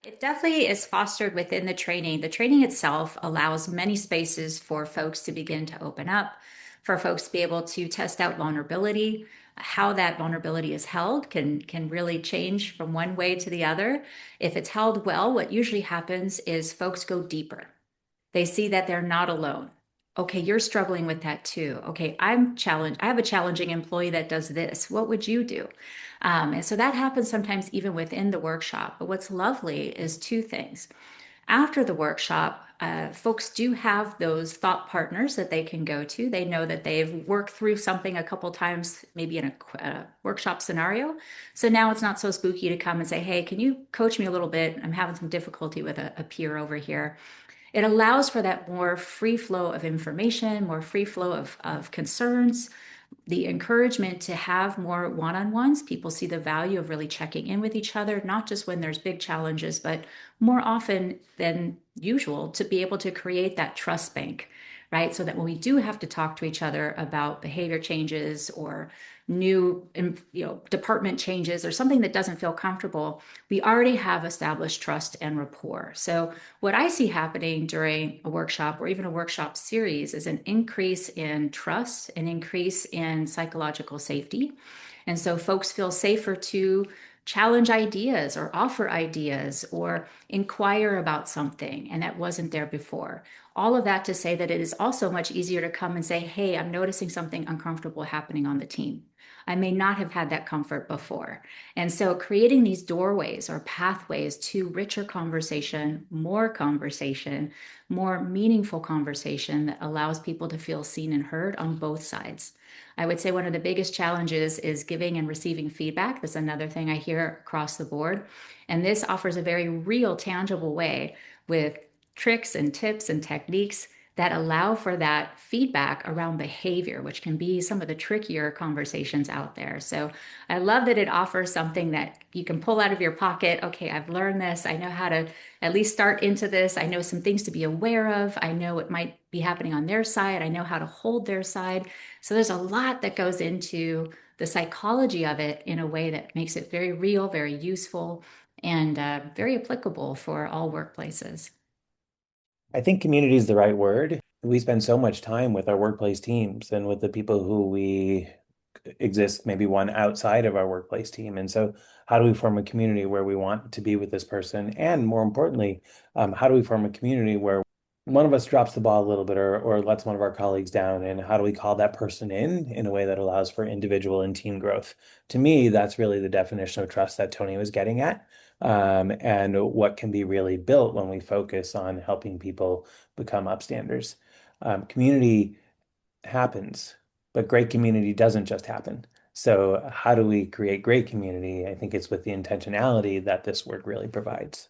It definitely is fostered within the training. The training itself allows many spaces for folks to begin to open up, for folks to be able to test out vulnerability. How that vulnerability is held can really change from one way to the other. If it's held well, what usually happens is folks go deeper. They see that they're not alone. Okay, you're struggling with that too. Okay, I'm challenged. I have a challenging employee that does this. What would you do? And so that happens sometimes even within the workshop. But what's lovely is two things. After the workshop, folks do have those thought partners that they can go to. They know that they've worked through something a couple times, maybe in a workshop scenario. So now it's not so spooky to come and say, hey, can you coach me a little bit? I'm having some difficulty with a peer over here. It allows for that more free flow of information, more free flow of concerns, the encouragement to have more one-on-ones. People see the value of really checking in with each other, not just when there's big challenges, but more often than usual to be able to create that trust bank, right? So that when we do have to talk to each other about behavior changes or new, department changes or something that doesn't feel comfortable, we already have established trust and rapport. So what I see happening during a workshop or even a workshop series is an increase in trust, an increase in psychological safety. And so folks feel safer to challenge ideas or offer ideas or inquire about something, and that wasn't there before. All of that to say that it is also much easier to come and say, hey, I'm noticing something uncomfortable happening on the team. I may not have had that comfort before. And so creating these doorways or pathways to richer conversation, more meaningful conversation that allows people to feel seen and heard on both sides. I would say one of the biggest challenges is giving and receiving feedback. That's another thing I hear across the board. And this offers a very real, tangible way with tricks and tips and techniques that allow for that feedback around behavior, which can be some of the trickier conversations out there. So I love that it offers something that you can pull out of your pocket. Okay, I've learned this. I know how to at least start into this. I know some things to be aware of. I know what might be happening on their side. I know how to hold their side. So there's a lot that goes into the psychology of it in a way that makes it very real, very useful, and very applicable for all workplaces. I think community is the right word. We spend so much time with our workplace teams and with the people who we exist, maybe one outside of our workplace team. And so, how do we form a community where we want to be with this person? And more importantly, how do we form a community where one of us drops the ball a little bit or lets one of our colleagues down? And how do we call that person in a way that allows for individual and team growth? To me, that's really the definition of trust that Tony was getting at. And what can be really built when we focus on helping people become upstanders. Community happens, but great community doesn't just happen. So, how do we create great community? I think it's with the intentionality that this work really provides.